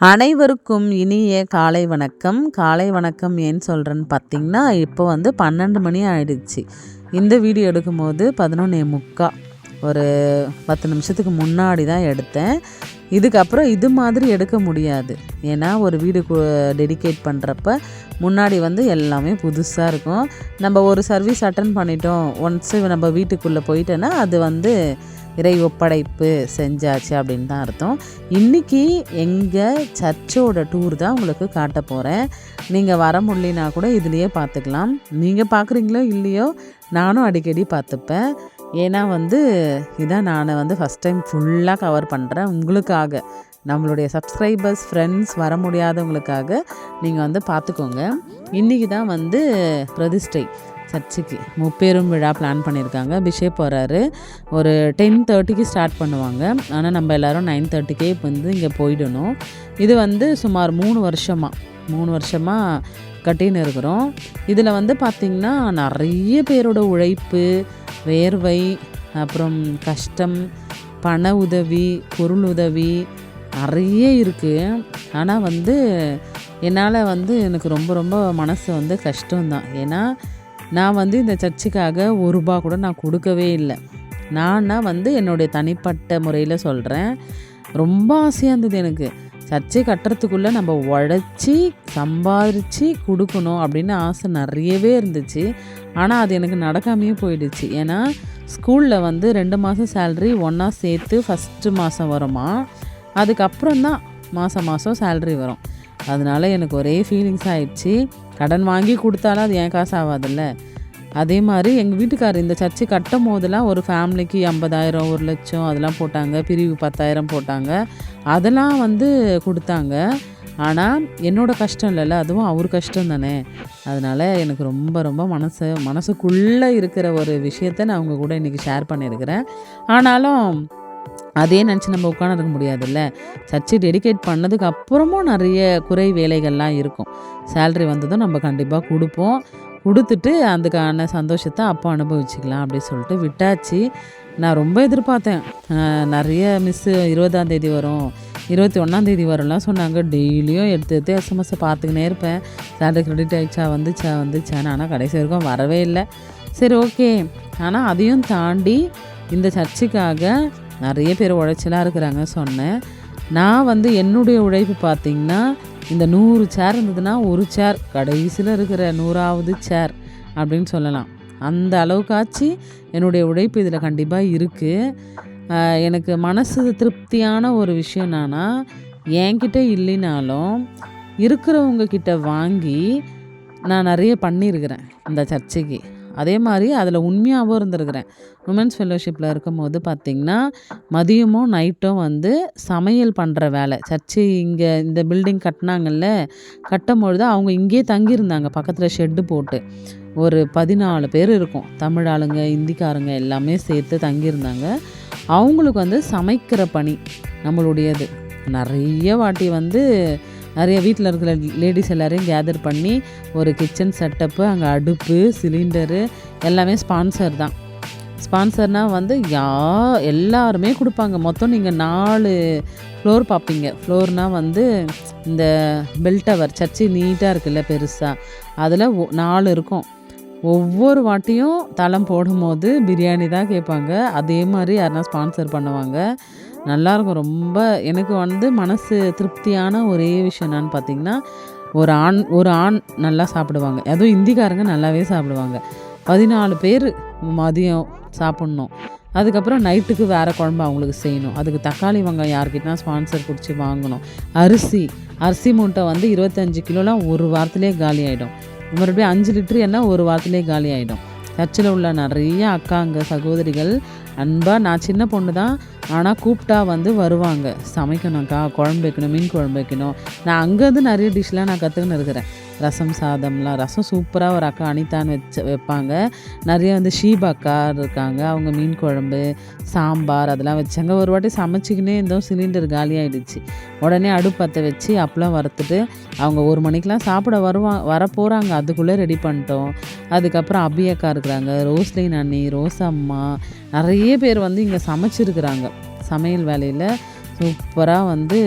அனைவருக்கும் இனிய காலை வணக்கம். காலை வணக்கம் ஏன் சொல்கிறேன்னு பார்த்தீங்கன்னா, இப்போ 12 மணி ஆயிடுச்சு. இந்த வீடியோ எடுக்கும்போது 11:45 ஒரு 10 நிமிஷத்துக்கு முன்னாடி தான் எடுத்தேன். இதுக்கப்புறம் இது மாதிரி எடுக்க முடியாது. ஏன்னா ஒரு வீடு டெடிகேட் பண்ணுறப்ப முன்னாடி எல்லாமே புதுசாக இருக்கும். நம்ம ஒரு சர்வீஸ் அட்டன் பண்ணிட்டோம், ஒன்ஸு நம்ம வீட்டுக்குள்ளே போயிட்டோன்னா அது இறை ஒப்படைப்பு செஞ்சாச்சு அப்படின்னு தான் அர்த்தம். இன்றைக்கி எங்கள் சர்ச்சோட டூர் தான் உங்களுக்கு காட்ட போகிறேன். நீங்கள் வர முடியலனா கூட இதுலேயே பார்த்துக்கலாம். நீங்கள் பார்க்குறீங்களோ இல்லையோ, நானும் அடிக்கடி பார்த்துப்பேன். ஏன்னா இதான் நான் ஃபஸ்ட் டைம் ஃபுல்லாக கவர் பண்ணுறேன் உங்களுக்காக. நம்மளுடைய சப்ஸ்கிரைபர்ஸ் ஃப்ரெண்ட்ஸ் வர முடியாதவங்களுக்காக நீங்கள் பார்த்துக்கோங்க. இன்றைக்கி தான் பிரதிஷ்டை சர்ச்சுக்கு முப்பெரும் விழா பிளான் பண்ணியிருக்காங்க. பிஷப் வராரு. ஒரு 10:30க்கு ஸ்டார்ட் பண்ணுவாங்க. ஆனால் நம்ம எல்லோரும் 9:30க்கே இங்கே போயிடணும். இது சுமார் 3 வருஷமாக கட்டின்னு இருக்கிறோம். இதில் பார்த்திங்கன்னா நிறைய பேரோட உழைப்பு, வேர்வை, அப்புறம் கஷ்டம், பண உதவி, பொருள் உதவி நிறைய இருக்குது. ஆனால் என்னால் எனக்கு ரொம்ப ரொம்ப மனசு கஷ்டம்தான். ஏன்னா நான் இந்த சர்ச்சுக்காக ₹1 கூட நான் கொடுக்கவே இல்லை. நான் என்னுடைய தனிப்பட்ட முறையில் சொல்கிறேன். ரொம்ப ஆசையாக இருந்தது எனக்கு. சர்ச்சை கட்டுறதுக்குள்ளே நம்ம உழைச்சி சம்பாதிச்சு கொடுக்கணும் அப்படின்னு ஆசை நிறையவே இருந்துச்சு. ஆனால் அது எனக்கு நடக்காமையே போயிடுச்சு. ஏன்னா ஸ்கூலில் 2 மாதம் சேல்ரி ஒன்றா சேர்த்து ஃபஸ்ட்டு மாதம் வருமா, அதுக்கப்புறம் தான் மாதம் சேல்ரி வரும். அதனால எனக்கு ஒரே ஃபீலிங்ஸ் ஆகிடுச்சு. கடன் வாங்கி கொடுத்தாலும் அது என் காசு ஆகாதில்ல. அதே மாதிரி எங்கள் வீட்டுக்காரர் இந்த சர்ச்சை கட்டும் போதெல்லாம் ஒரு ஃபேமிலிக்கு 50,000, 1,00,000 அதெல்லாம் போட்டாங்க. பிரிவு 10,000 போட்டாங்க. அதெல்லாம் கொடுத்தாங்க. ஆனால் என்னோடய கஷ்டம் இல்லைல்ல, அதுவும் அவர் கஷ்டம் தானே. அதனால் எனக்கு ரொம்ப ரொம்ப மனசுக்குள்ளே இருக்கிற ஒரு விஷயத்த நான் அவங்க கூட இன்றைக்கி ஷேர் பண்ணியிருக்கிறேன். ஆனாலும் அதே நினச்சி நம்ம உட்காந்துருக்க முடியாதுல்ல. சர்ச்சை டெடிகேட் பண்ணதுக்கு அப்புறமும் நிறைய குறை வேலைகள்லாம் இருக்கும். சேல்ரி வந்ததும் நம்ம கண்டிப்பாக கொடுத்துட்டு அதுக்கான சந்தோஷத்தை அப்போ அனுபவிச்சுக்கலாம் அப்படின்னு சொல்லிட்டு விட்டாச்சு. நான் ரொம்ப எதிர்பார்த்தேன். நிறைய மிஸ்ஸு 20ஆம் தேதி வரும், 21ஆம் தேதி வரும்லாம் சொன்னாங்க. டெய்லியும் எடுத்து எஸ்எம்எஸ் பார்த்துக்கினே இருப்பேன். சேலரி கிரெடிட் ஆகிடுச்சா, வந்துச்சான்னு. ஆனால் கடைசி வரைக்கும் வரவே இல்லை. சரி, ஓகே. ஆனால் அதையும் தாண்டி இந்த சர்ச்சுக்காக நிறைய பேர் உழைச்சலாக இருக்கிறாங்க சொன்னேன். நான் என்னுடைய உழைப்பு பார்த்திங்கன்னா, இந்த 100 சேர் இருந்ததுன்னா ஒரு சேர் கடைசியில் இருக்கிற 100ஆவது சேர் அப்படின்னு சொல்லலாம். அந்த அளவுக்காச்சு என்னுடைய உழைப்பு இதில் கண்டிப்பாக இருக்குது. எனக்கு மனசு திருப்தியான ஒரு விஷயம் என்னன்னா, என்கிட்ட இல்லைனாலும் இருக்கிறவங்கக்கிட்ட வாங்கி நான் நிறைய பண்ணியிருக்கிறேன் இந்த சர்ச்சைக்கு. அதே மாதிரி அதில் உண்மையாகவும் இருந்திருக்கிறேன். உமன்ஸ் ஃபெல்லோஷிப்பில் இருக்கும்போது பார்த்திங்கன்னா, மதியமும் நைட்டும் சமையல் பண்ணுற வேலை. சர்ச்சு இங்கே இந்த பில்டிங் கட்டினாங்கல்ல, கட்டும்பொழுது அவங்க இங்கேயே தங்கியிருந்தாங்க. பக்கத்தில் ஷெட்டு போட்டு ஒரு 14 பேர் இருக்கும். தமிழ் ஆளுங்க, இந்திக்காரங்க எல்லாமே சேர்த்து தங்கியிருந்தாங்க. அவங்களுக்கு சமைக்கிற பணி நம்மளுடையது. நிறைய வாட்டி நிறைய வீட்டில் இருக்கிற லேடிஸ் எல்லோரையும் கேதர் பண்ணி ஒரு கிச்சன் செட்டப்பு, அங்கே அடுப்பு, சிலிண்டரு எல்லாமே ஸ்பான்சர் தான். ஸ்பான்சர்னால் எல்லாருமே கொடுப்பாங்க. மொத்தம் நீங்கள் 4 ஃப்ளோர் பார்ப்பீங்க. ஃப்ளோர்னால் இந்த பெல் டவர் சர்ச்சு நீட்டாக இருக்குல்ல பெருசாக, அதில் 4 இருக்கும். ஒவ்வொரு வாட்டியும் தளம் போடும்போது பிரியாணி தான் கேட்பாங்க. அதே மாதிரி யாருனா ஸ்பான்சர் பண்ணுவாங்க. நல்லாயிருக்கும். ரொம்ப எனக்கு மனசு திருப்தியான ஒரே விஷயம் என்னான்னு பார்த்திங்கன்னா, ஒரு ஆண் நல்லா சாப்பிடுவாங்க. அதுவும் இந்திக்காரங்க நல்லாவே சாப்பிடுவாங்க. 14 பேர் மதியம் சாப்பிட்ணும். அதுக்கப்புறம் நைட்டுக்கு வேறு குழம்பு அவங்களுக்கு செய்யணும். அதுக்கு தக்காளி வெங்காயம் யார்கிட்டனா ஸ்பான்சர் பிடிச்சி வாங்கணும். அரிசி மூட்டை 25 கிலோலாம் ஒரு வாரத்திலே காலி ஆகிடும். மறுபடியும் 5 லிட்டரு எண்ணெய் ஒரு வாரத்திலே காலி ஆகிடும். சர்ச்சில் உள்ள நிறைய அக்காங்க, சகோதரிகள் அன்பாக, நான் சின்ன பொண்ணு தான், ஆனால் கூப்பிட்டா வருவாங்க. சமைக்கணும்க்கா, குழம்பு வைக்கணும், மீன் குழம்பு வைக்கணும். நான் அங்கேருந்து நிறைய டிஷ்லாம் நான் கற்றுக்கின்னு இருக்கிறேன். ரசம் சாதம்லாம், ரசம் சூப்பராக ஒரு அக்கா அனிதான்னு வைப்பாங்க. நிறைய ஷீபா அக்கா இருக்காங்க. அவங்க மீன் குழம்பு, சாம்பார் அதெல்லாம் வச்சாங்க. ஒரு வாட்டி சமைச்சிக்கினே இருந்தோம், சிலிண்டர் காலி ஆகிடுச்சு. உடனே அடுப்பத்தை வச்சு அப்பளம் வறுத்துட்டு அவங்க 1 மணிக்கெலாம் சாப்பிட வர போகிறாங்க. அதுக்குள்ளே ரெடி பண்ணிட்டோம். அதுக்கப்புறம் அபி அக்கா இருக்கிறாங்க, ரோஸ்லின் அண்ணி, ரோசம்மா, நிறைய பேர் இங்கே சமைச்சிருக்கிறாங்க. சமையல் வேலையில் சூப்பராக வந்து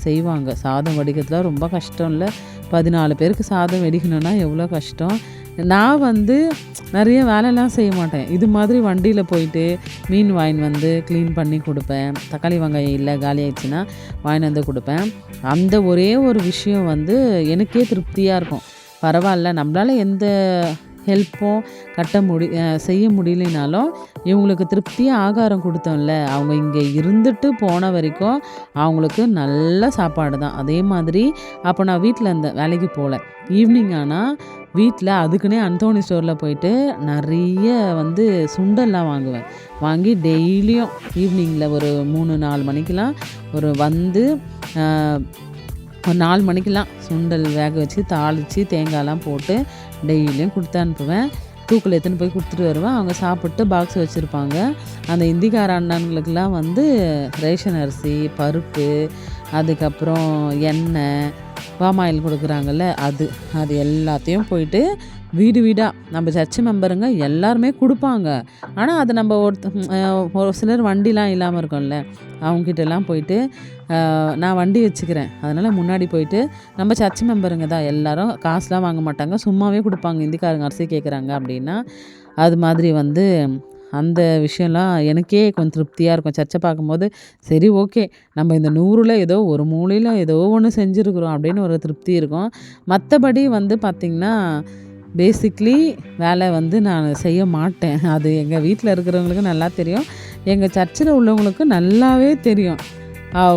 செய்வாங்க. சாதம் வடிக்கிறதுலாம் ரொம்ப கஷ்டம் இல்லை. 14 பேருக்கு சாதம் வடிக்கணும்னா எவ்வளோ கஷ்டம். நான் வந்து நிறைய வேலைலாம் செய்ய மாட்டேன். இது மாதிரி வண்டியில் போயிட்டு மீன் வாங்கின்னு வந்து க்ளீன் பண்ணி கொடுப்பேன். தக்காளி வெங்காயம் இல்லை காலி ஆயிடுச்சுன்னா வாங்கின்னு வந்து கொடுப்பேன். அந்த ஒரே ஒரு விஷயம் வந்து எனக்கே திருப்தியாக இருக்கும். பரவாயில்ல, நம்மளால் எந்த ஹெல்ப்பும் செய்ய முடியலைனாலும் இவங்களுக்கு திருப்தியாக ஆகாரம் கொடுத்தோம்ல, அவங்க இங்கே இருந்துட்டு போன வரைக்கும் அவங்களுக்கு நல்ல சாப்பாடு தான். அதே மாதிரி அப்போ நான் வீட்டில் இருந்தேன், வேலைக்கு போகல. ஈவினிங் ஆனால் வீட்டில் அதுக்குன்னே அந்தோணி ஸ்டோரில் போயிட்டு நிறைய வந்து சுண்டல்லாம் வாங்கி டெய்லியும் ஈவினிங்கில் ஒரு 3-4 மணிக்கெலாம் வந்து ஒரு 4 மணிக்கெலாம் சுண்டல் வேக வச்சு தாளித்து தேங்காய்லாம் போட்டு டெய்லியும் கொடுத்து அனுப்புவேன். தூக்கில் எடுத்துன்னு போய் கொடுத்துட்டு வருவேன். அவங்க சாப்பிட்டு பாக்ஸ் வச்சுருப்பாங்க. அந்த இந்திக்கார அண்ணனுங்களுக்கெல்லாம் வந்து ரேஷன் அரிசி, பருப்பு, அதுக்கப்புறம் எண்ணெய், பாமாயில் கொடுக்குறாங்கல்ல, அது எல்லாத்தையும் போயிட்டு வீடு வீடாக நம்ம சர்ச்சு மெம்பருங்க எல்லாருமே கொடுப்பாங்க. ஆனால் அது நம்ம ஒரு சிலர் வண்டிலாம் இல்லாமல் இருக்கோம்ல, அவங்ககிட்டலாம் போயிட்டு நான் வண்டி வச்சுக்கிறேன், அதனால் முன்னாடி போயிட்டு நம்ம சர்ச்சு மெம்பருங்க தான் எல்லோரும், காசுலாம் வாங்க மாட்டாங்க, சும்மாவே கொடுப்பாங்க. இந்திக்காரங்க அரிசி கேட்குறாங்க அப்படின்னா அது மாதிரி வந்து அந்த விஷயம்லாம் எனக்கே கொஞ்சம் திருப்தியாக இருக்கும். சர்ச்சை பார்க்கும்போது சரி ஓகே, நம்ம இந்த 100ல் ஏதோ ஒரு மூலையில் ஏதோ ஒன்று செஞ்சுருக்குறோம் அப்படின்னு ஒரு திருப்தி இருக்கும். மற்றபடி வந்து பார்த்திங்கன்னா பேசிக்லி வேலை வந்து நான் செய்ய மாட்டேன். அது எங்கள் வீட்டில் இருக்கிறவங்களுக்கு நல்லா தெரியும், எங்கள் சர்ச்சில் உள்ளவங்களுக்கு நல்லாவே தெரியும்.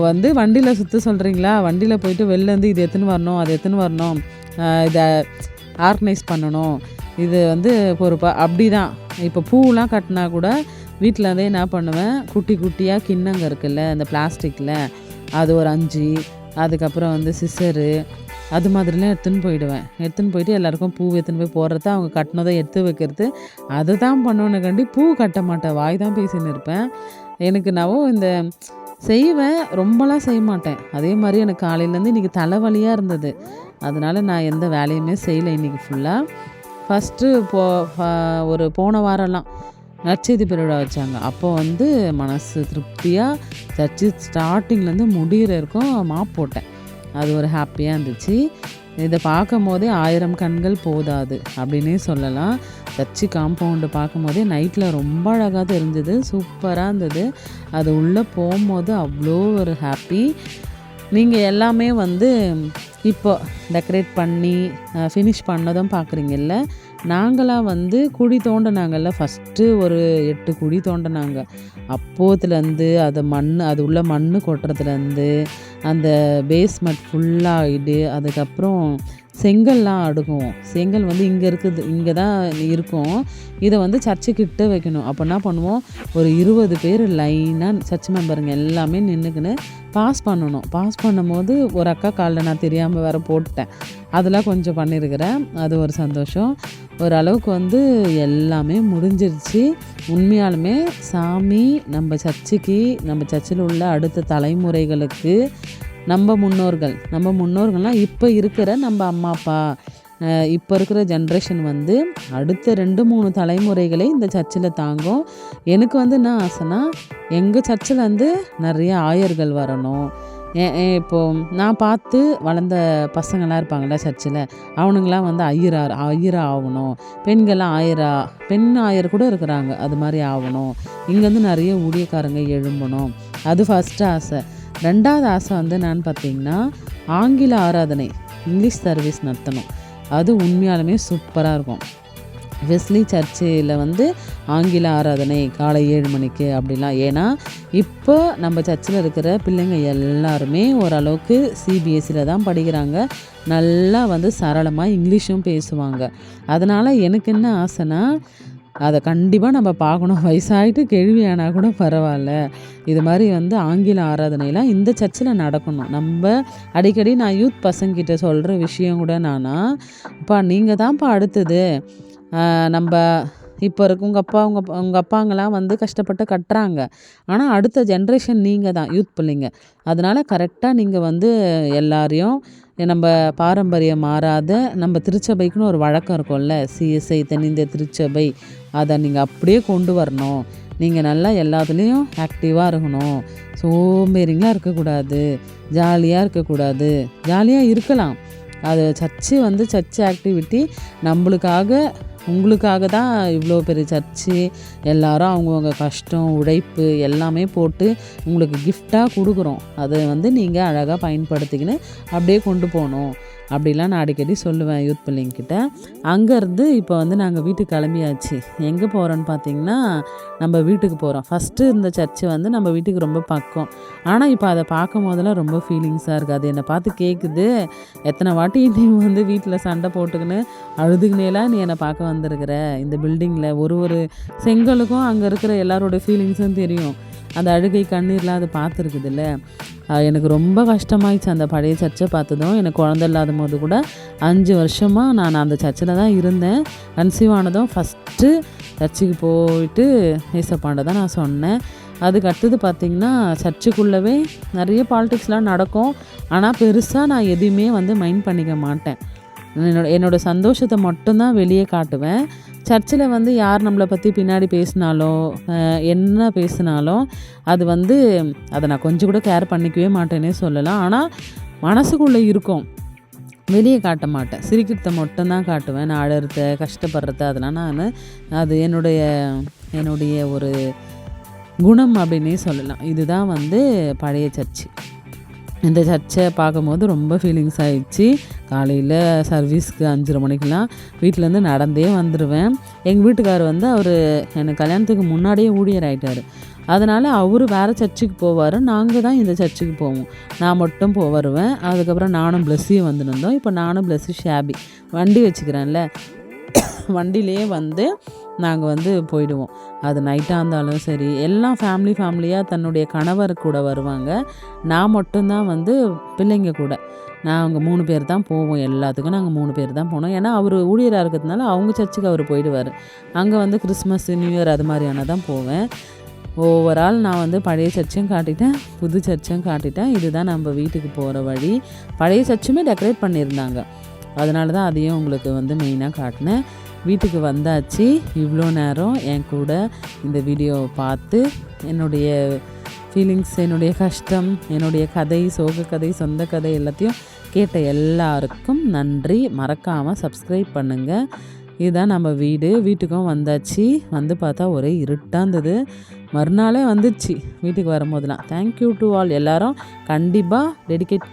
வந்து வண்டியில் சுற்ற சொல்கிறீங்களா, வண்டியில் போயிட்டு வெளிலேருந்து இது எத்துன்னு வரணும், அது எத்துன்னு வரணும், இதை ஆர்கனைஸ் பண்ணணும், இது வந்து பொறுப்பாக அப்படி தான். இப்போ பூவெலாம் கட்டினா கூட வீட்டில் என்ன பண்ணுவேன், குட்டி குட்டியாக கிண்ணங்க இருக்குல்ல இந்த பிளாஸ்டிக்கில், அது ஒரு 5, அதுக்கப்புறம் வந்து சிசரு, அது மாதிரிலாம் எடுத்துன்னு போயிட்டு எல்லாேருக்கும் பூ எடுத்துன்னு போய் போடுறது, அவங்க கட்டினதை எடுத்து வைக்கிறது, அதை தான் பண்ணுவேனுக்காண்டி பூ கட்ட மாட்டேன், வாய் தான் பேசின்னு இருப்பேன். எனக்கு இந்த செய்வேன், ரொம்பலாம் செய்ய மாட்டேன். அதே மாதிரி எனக்கு காலையிலேருந்து இன்றைக்கி தலைவலியாக இருந்தது, அதனால் நான் எந்த வேலையுமே செய்யலை இன்றைக்கி ஃபுல்லாக. ஃபஸ்ட்டு ஒரு போன வாரம்லாம் நற்செய்தி பெருவிழா வச்சாங்க. அப்போ வந்து மனசு திருப்தியாக சர்ச்சு ஸ்டார்டிங்லேருந்து முடிகிற வரைக்கும் மாப் போட்டேன். அது ஒரு ஹாப்பியாக இருந்துச்சு. இதை பார்க்கும் போதே 1000 கண்கள் போதாது அப்படின்னே சொல்லலாம். சர்ச்சு காம்பவுண்டு பார்க்கும் போதே நைட்டில் ரொம்ப அழகாக தெரிஞ்சது, சூப்பராக இருந்தது. அது உள்ளே போகும்போது அவ்வளோ ஒரு ஹாப்பி. நீங்கள் எல்லாமே வந்து இப்போ டெக்கரேட் பண்ணி ஃபினிஷ் பண்ணதும் பார்க்குறீங்கல்ல, நாங்களாம் வந்து குழி தோண்டினாங்கல்ல, ஃபஸ்ட்டு ஒரு 8 குழி தோண்டினாங்க. அப்போத்துலேருந்து அது உள்ள மண் கொட்டுறதுலேருந்து அந்த பேஸ்மெண்ட் ஃபுல்லாகிடு, அதுக்கப்புறம் செங்கல்லாம் அடுக்குவோம். செங்கல் வந்து இங்கே தான் இருக்கும், இதை வந்து சர்ச்சுக்கிட்ட வைக்கணும். அப்போ என்ன பண்ணுவோம், ஒரு 20 பேர் லைனாக சர்ச் மெம்பருங்க எல்லாமே நின்றுக்குன்னு பாஸ் பண்ணும்போது ஒரு அக்கா காலில் நான் தெரியாமல் வேறு போட்டேன். அதெல்லாம் கொஞ்சம் பண்ணியிருக்கிறேன், அது ஒரு சந்தோஷம். ஓரளவுக்கு வந்து எல்லாமே முடிஞ்சிருச்சு. உண்மையாலுமே சாமி நம்ம சர்ச்சில் உள்ள அடுத்த தலைமுறைகளுக்கு நம்ம முன்னோர்கள்னால் இப்போ இருக்கிற நம்ம அம்மா அப்பா, இப்போ இருக்கிற ஜென்ரேஷன் வந்து அடுத்த 2-3 தலைமுறைகளே இந்த சர்ச்சில் தாங்கும். எனக்கு வந்து என்ன ஆசைன்னா, எங்கள் சர்ச்சில் வந்து நிறைய ஆயர்கள் வரணும். இப்போது நான் பார்த்து வளர்ந்த பசங்களாம் இருப்பாங்கள்ல சர்ச்சில், அவனுங்களாம் வந்து ஐயரா ஆகணும். பெண்கள்லாம் பெண் ஆயர் கூட இருக்கிறாங்க, அது மாதிரி ஆகணும். இங்கேருந்து நிறைய ஊழியக்காரங்க எழும்பணும். அது ஃபஸ்ட்டு ஆசை. 2வது ஆசை வந்து என்னன்னு பார்த்தீங்கன்னா, ஆங்கில ஆராதனை, இங்கிலீஷ் சர்வீஸ் நடத்தணும். அது உண்மையாலுமே சூப்பராக இருக்கும். வெஸ்லி சர்ச்சில் வந்து ஆங்கில ஆராதனை காலை 7 மணிக்கு அப்படிலாம். ஏன்னா இப்போ நம்ம சர்ச்சில் இருக்கிற பிள்ளைங்க எல்லாருமே ஓரளவுக்கு சிபிஎஸ்சியில் தான் படிக்கிறாங்க, நல்லா வந்து சரளமாக இங்கிலீஷும் பேசுவாங்க. அதனால் எனக்கு என்ன ஆசைன்னா, அதை கண்டிப்பாக நம்ம பார்க்கணும். வயசாகிட்டு கேள்வியானால் கூட பரவாயில்ல, இது மாதிரி வந்து ஆங்கில ஆராதனைலாம் இந்த சர்ச்சில் நடக்கணும். நம்ம அடிக்கடி நான் யூத் பசங்கிட்ட சொல்கிற விஷயம் கூட இப்போ நீங்கள் தான்ப்பா அடுத்தது, நம்ம இப்போ உங்கள் அப்பாங்கெல்லாம் வந்து கஷ்டப்பட்டு கட்டுறாங்க, ஆனால் அடுத்த ஜென்ரேஷன் நீங்கள் தான், யூத் பிள்ளைங்க. அதனால் கரெக்டாக நீங்கள் வந்து எல்லாரையும் நம்ம பாரம்பரியம் மாறாத நம்ம திருச்சபைக்குன்னு ஒரு வழக்கம் இருக்கும்ல, சிஎஸ்ஐ தென்னிந்திய திருச்சபை, அதை நீங்கள் அப்படியே கொண்டு வரணும். நீங்கள் நல்லா எல்லாத்துலேயும் ஆக்டிவாக இருக்கணும், சோம்பேறிங்களாக இருக்கக்கூடாது, ஜாலியாக இருக்கக்கூடாது. ஜாலியாக இருக்கலாம், அது சர்ச்சு ஆக்டிவிட்டி நம்மளுக்காக உங்களுக்காக தான் இவ்வளோ பெரிய சர்ச்சு. எல்லாரும் அவங்கவுங்க கஷ்டம் உழைப்பு எல்லாமே போட்டு உங்களுக்கு கிஃப்டாக கொடுக்குறோம். அதை நீங்கள் அழகாக பயன்படுத்திக்கின்னு அப்படியே கொண்டு போகணும் அப்படிலாம் நான் அடிக்கடி சொல்லுவேன் யூத் பிள்ளைங்கிட்ட. அங்கேருந்து இப்போ நாங்கள் வீட்டுக்கு கிளம்பியாச்சு. எங்கே போகிறோன்னு பார்த்தீங்கன்னா நம்ம வீட்டுக்கு போகிறோம். ஃபஸ்ட்டு இந்த சர்ச்சு நம்ம வீட்டுக்கு ரொம்ப பக்கம். ஆனால் இப்போ அதை பார்க்கும் போதெல்லாம் ரொம்ப ஃபீலிங்ஸாக இருக்குது. அது என்னை பார்த்து கேட்குது, எத்தனை வாட்டி நீ வீட்டில் சண்டை போட்டுக்கின்னு அழுதுகினேலாம் நீ என்னை பார்க்க வந்திருக்கிற. இந்த பில்டிங்கில் ஒரு செங்கலுக்கும் அங்கே இருக்கிற எல்லாரோட ஃபீலிங்ஸும் தெரியும். அந்த அழுகை கண்ணீர்லாம் அது பார்த்துருக்குதுல்ல. எனக்கு ரொம்ப கஷ்டமாயிடுச்சு அந்த பழைய சர்ச்சை பார்த்ததும். எனக்கு குழந்தை இல்லாத போது கூட 5 வருஷமாக நான் அந்த சர்ச்சில் தான் இருந்தேன். கன்சீவ் ஆனதும் ஃபஸ்ட்டு சர்ச்சுக்கு போயிட்டு ஏசப்பாண்ட தான் நான் சொன்னேன். அதுக்கு அடுத்தது பார்த்திங்கன்னா சர்ச்சுக்குள்ளவே நிறைய பாலிடிக்ஸ்லாம் நடக்கும். ஆனால் பெருசாக நான் எதையுமே மைண்ட் பண்ணிக்க மாட்டேன். என்னோடய சந்தோஷத்தை மட்டும்தான் வெளியே காட்டுவேன். சர்ச்சில் யார் நம்மளை பற்றி பின்னாடி பேசினாலோ என்ன பேசினாலும் அது அதை நான் கொஞ்சம் கூட கேர் பண்ணிக்கவே மாட்டேன்னே சொல்லலாம். ஆனால் மனசுக்குள்ளே இருக்கும், வெளியே காட்ட மாட்டேன். சிரிக்கிறத மட்டும்தான் காட்டுவேன். நான் அழறத கஷ்டப்படுறத அதெல்லாம் அது என்னுடைய ஒரு குணம் அப்படின்னே சொல்லலாம். இதுதான் பழைய சர்ச்சு. இந்த சர்ச்சை பார்க்கும்போது ரொம்ப ஃபீலிங்ஸ் ஆகிடுச்சு. காலையில் சர்வீஸ்க்கு 5:30 மணிக்கெலாம் வீட்டிலேருந்து நடந்தே வந்துடுவேன். எங்கள் வீட்டுக்காரர் அவர் எனக்கு கல்யாணத்துக்கு முன்னாடியே ஊழியர் ஆகிட்டார். அதனால் அவர் வேறு சர்ச்சுக்கு போவார், நாங்கள் தான் இந்த சர்ச்சுக்கு போவோம். நான் மட்டும் வருவேன். அதுக்கப்புறம் நானும் பிளஸ்ஸியும் வந்துருந்தோம். இப்போ நானும் பிளஸ்ஸி ஷாபி வண்டி வச்சுக்கிறேன்ல, வண்டியிலே நாங்கள் போயிடுவோம். அது நைட்டாக இருந்தாலும் சரி, எல்லாம் ஃபேமிலியாக தன்னுடைய கணவர் கூட வருவாங்க. நான் மட்டும்தான் பிள்ளைங்க கூட நாங்கள் 3 பேர் தான் போவோம். எல்லாத்துக்கும் நாங்கள் 3 பேர் தான் போனோம். ஏன்னா அவர் ஊழியராக இருக்கிறதுனால அவங்க சர்ச்சுக்கு அவர் போயிடுவார். அங்கே கிறிஸ்மஸ் நியூ இயர் அது மாதிரியான தான் போவேன். ஓவரால் நான் பழைய சர்ச்சையும் காட்டிட்டேன், புது சர்ச்சையும் காட்டிட்டேன். இதுதான் நம்ம வீட்டுக்கு போகிற வழி. பழைய சர்ச்சுமே டெக்கரேட் பண்ணியிருந்தாங்க, அதனால தான் அதையும் உங்களுக்கு மெயினாக காட்டினேன். வீட்டுக்கு வந்தாச்சு. இவ்வளோ நேரம் என் கூட இந்த வீடியோவை பார்த்து என்னுடைய ஃபீலிங்ஸ், என்னுடைய கஷ்டம், என்னுடைய கதை, சோக கதை, சொந்த கதை எல்லாத்தையும் கேட்ட எல்லாருக்கும் நன்றி. மறக்காமல் சப்ஸ்கிரைப் பண்ணுங்கள். இதுதான் நம்ம வீட்டுக்கும் வந்தாச்சு. பார்த்தா ஒரே இருட்டாக இருந்தது. மறுநாளே வந்துடுச்சு வீட்டுக்கு வரும்போதெல்லாம். Thank you to all. எல்லோரும் கண்டிப்பாக டெடிகேட்